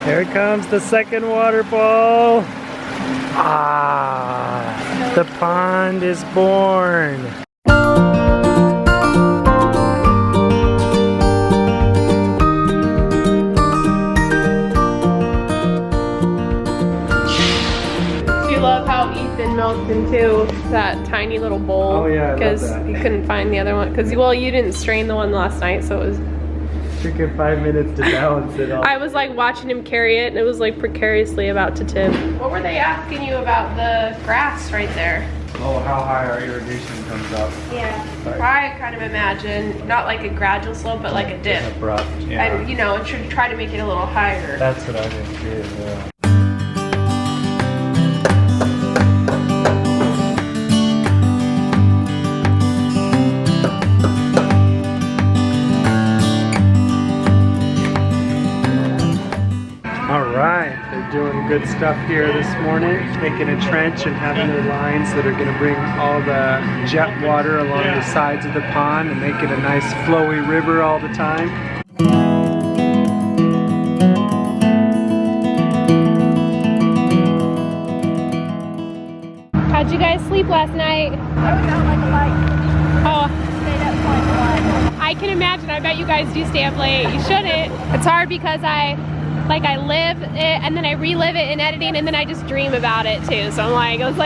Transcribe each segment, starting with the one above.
Here comes the second waterfall. Ah, the pond is born. I love how Ethan melts into that tiny little bowl. Oh yeah, because he couldn't find the other one. Because well, you didn't strain the one last night, so it was. Took 5 minutes to balance it all. I was like watching him carry it, and it was like precariously about to tip. What were they asking you about the grass right there? Oh, how high our irrigation comes up. Yeah. I kind of imagine not like a gradual slope, but like a dip. Abrupt. Yeah. And you know, it should try to make it a little higher. That's what I think too. Yeah. Doing good stuff here this morning, making a trench and having their lines that are going to bring all the jet water along the sides of the pond and make it a nice flowy river all the time. How'd you guys sleep last night? I was out like a light. Oh. Stayed up like 1. I can imagine. I bet you guys do stay up late. You shouldn't. It's hard because I live it and then I relive it in editing and then I just dream about it too. So I'm like, it's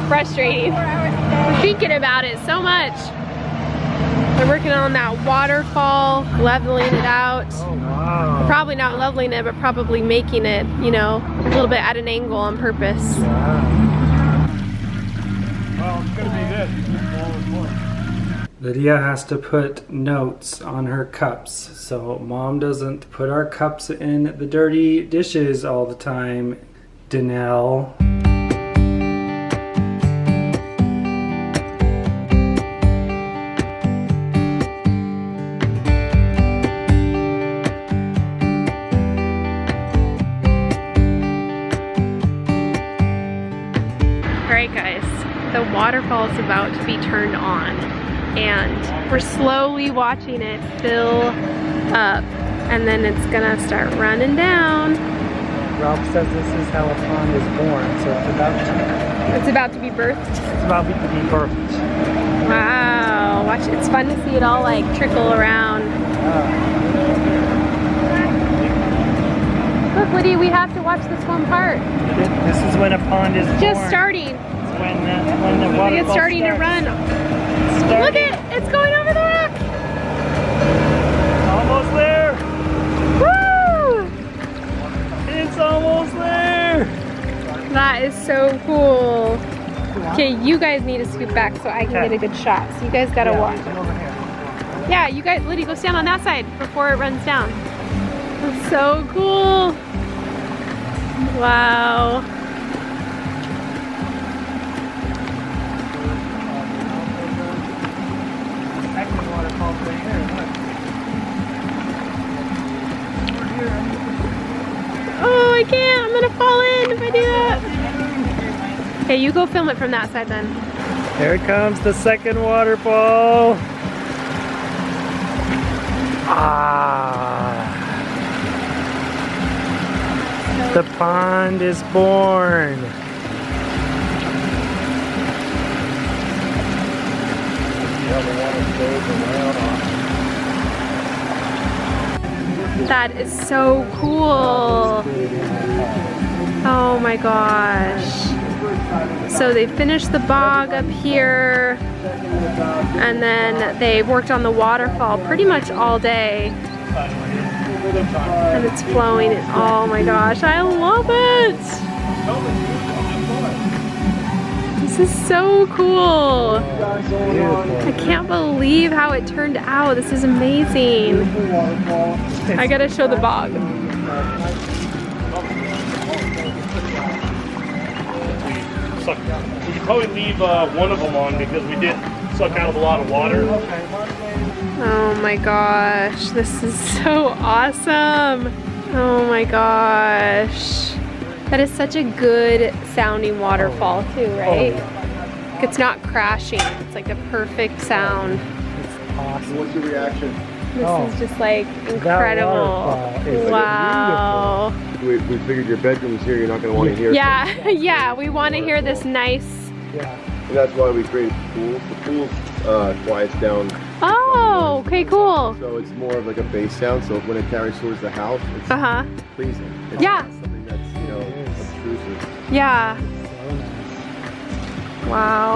frustrating. Thinking about it so much. They're working on that waterfall, leveling it out. Oh, wow. Probably not leveling it, but probably making it, you know, a little bit at an angle on purpose. Wow. Well, it's gonna be good. Lydia has to put notes on her cups, so Mom doesn't put our cups in the dirty dishes all the time, DaNelle. Alright guys, the waterfall is about to be turned on. And we're slowly watching it fill up, and then it's gonna start running down. Ralph says this is how a pond is born, so It's about to be birthed. It's about to be birthed. Wow, watch! It's fun to see it all like trickle around. Look, Lydia, we have to watch this one part. This is when a pond is born. Just starting. It's when the waterfall It's starting to run. Look it's going over the rock. Almost there. Woo! It's almost there. That is so cool. Okay, you guys need to scoot back so I can get a good shot. So you guys gotta watch. Yeah, you guys, Lydia, go stand on that side before it runs down. That's so cool. Wow. Oh, I can't. I'm gonna fall in if I do that. Okay, you go film it from that side then. Here comes the second waterfall. Ah. The pond is born. That is so cool. Oh my gosh. So they finished the bog up here, and then they worked on the waterfall pretty much all day. And it's flowing. Oh my gosh, I love it. This is so cool. I can't believe how it turned out. This is amazing. I gotta show the bog. You could probably leave one of them on because we did suck out a lot of water. Oh my gosh, this is so awesome. Oh my gosh. That is such a good sounding waterfall too, right? It's not crashing, it's like the perfect sound. It's awesome. What's your reaction? This is just like incredible. That wow. Beautiful. we figured your bedroom is here. You're not going to want to hear. Yeah, yeah, we want to hear this nice. Yeah. And that's why we created the pool. The pool quiets down. Oh, okay, cool. So it's more of like a bass sound. So when it carries towards the house, it's pleasing. It's Yeah. not something that's, you know, obtrusive. Yeah. Wow.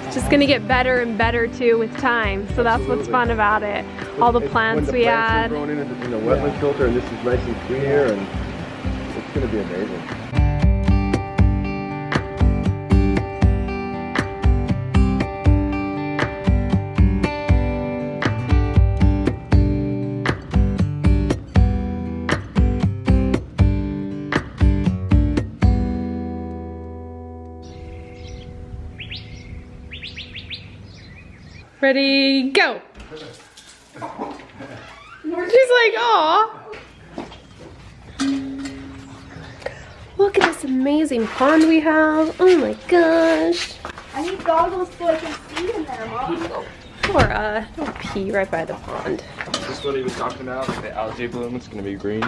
It's just gonna get better and better too with time. So that's what's fun about it. All the plants we add. When the plants are grown in the wetland filter, and this is nice and clear, and it's gonna be amazing. Ready, go. She's like, aw. Look at this amazing pond we have. Oh my gosh. I need goggles so I can see in there, Mom. Laura, don't pee right by the pond. Is this what he was talking about? The algae bloom, it's gonna be green?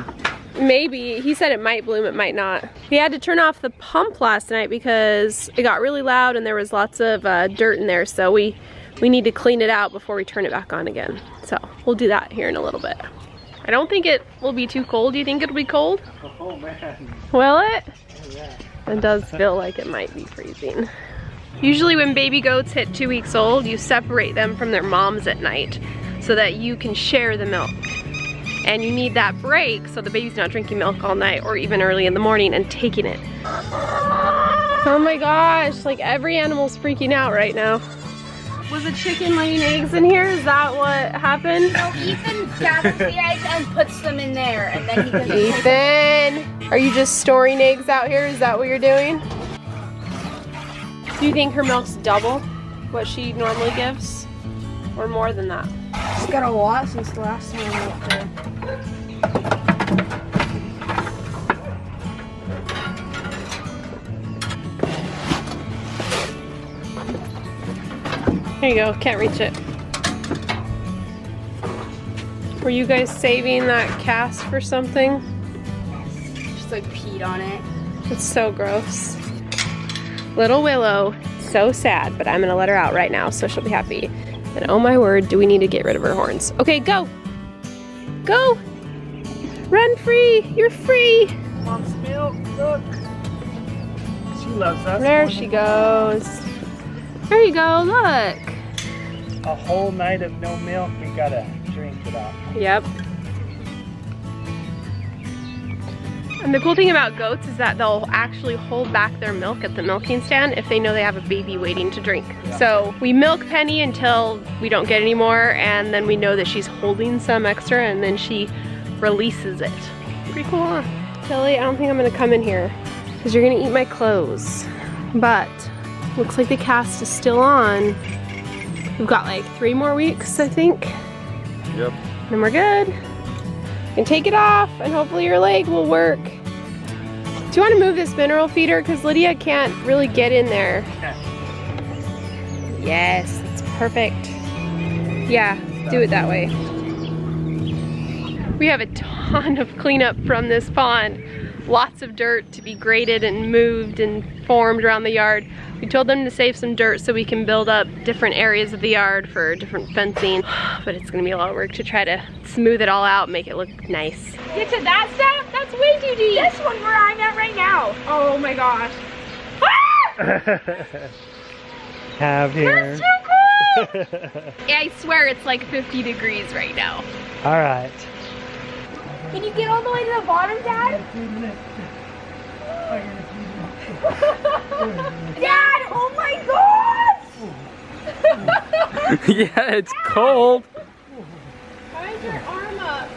Maybe. He said it might bloom, it might not. We had to turn off the pump last night because it got really loud and there was lots of dirt in there, so we need to clean it out before we turn it back on again. So we'll do that here in a little bit. I don't think it will be too cold. Do you think it'll be cold? Oh man. Will it? Oh, yeah. It does feel like it might be freezing. Usually when baby goats hit 2 weeks old, you separate them from their moms at night so that you can share the milk. And you need that break so the baby's not drinking milk all night or even early in the morning and taking it. Oh my gosh, like every animal's freaking out right now. Was a chicken laying eggs in here? Is that what happened? No, Ethan gathers the eggs and puts them in there, and then he can Ethan, are you just storing eggs out here? Is that what you're doing? Do you think her milk's double what she normally gives? Or more than that? She's got a lot since the last time I milked her. Here you go, can't reach it. Were you guys saving that cast for something? Just like peed on it. It's so gross. Little Willow, so sad, but I'm gonna let her out right now so she'll be happy. And oh my word, do we need to get rid of her horns. Okay, go. Go. Run free, you're free. Mom's milk, look. She loves us. There she goes. There you go, look. A whole night of no milk, we gotta drink it up. Yep. And the cool thing about goats is that they'll actually hold back their milk at the milking stand if they know they have a baby waiting to drink. Yeah. So we milk Penny until we don't get any more, and then we know that she's holding some extra, and then she releases it. Pretty cool, huh? Tilly, I don't think I'm gonna come in here because you're gonna eat my clothes. But looks like the cast is still on. We've got like 3 more weeks, I think. Yep. Then we're good. You can take it off and hopefully your leg will work. Do you want to move this mineral feeder? Because Lydia can't really get in there. Yes, it's perfect. Yeah, do it that way. We have a ton of cleanup from this pond. Lots of dirt to be graded and moved and formed around the yard. We told them to save some dirt so we can build up different areas of the yard for different fencing. But it's gonna be a lot of work to try to smooth it all out, make it look nice. Get to that stuff? That's way too deep. This one where I'm at right now. Oh my gosh. Have here. That's so cool! Yeah, I swear it's like 50 degrees right now. All right. Can you get all the way to the bottom, Dad? Dad, oh my gosh! Yeah, it's cold. Why is your arm up?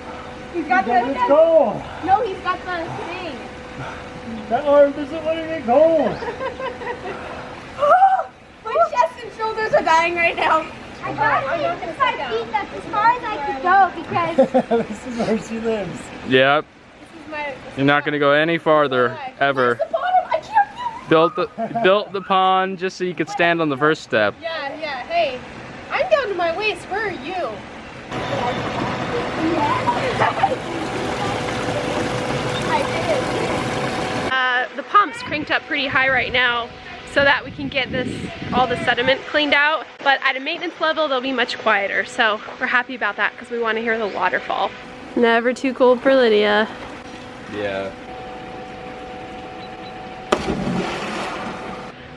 He's got the Let's go. No, he's got the thing. That arm doesn't want to get cold. My chest and shoulders are dying right now. I gotta take this 5 feet that's as far as I could go because This is where she lives. Yep. This is my, You're not gonna go any farther ever. the bottom, I can't Built the pond just so you could stand on the first step. yeah, hey, I'm down to my waist, where are you? I did. pump's cranked up pretty high right now so that we can get all the sediment cleaned out. But at a maintenance level, they'll be much quieter. So we're happy about that because we want to hear the waterfall. Never too cold for Lydia. Yeah.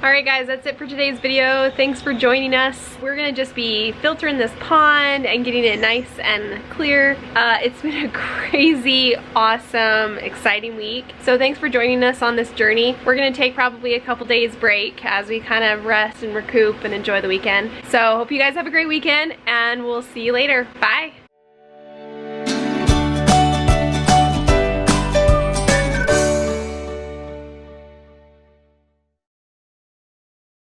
Alright guys, that's it for today's video. Thanks for joining us. We're gonna just be filtering this pond and getting it nice and clear. It's been a crazy, awesome, exciting week. So thanks for joining us on this journey. We're gonna take probably a couple days break as we kind of rest and recoup and enjoy the weekend. So hope you guys have a great weekend and we'll see you later. Bye!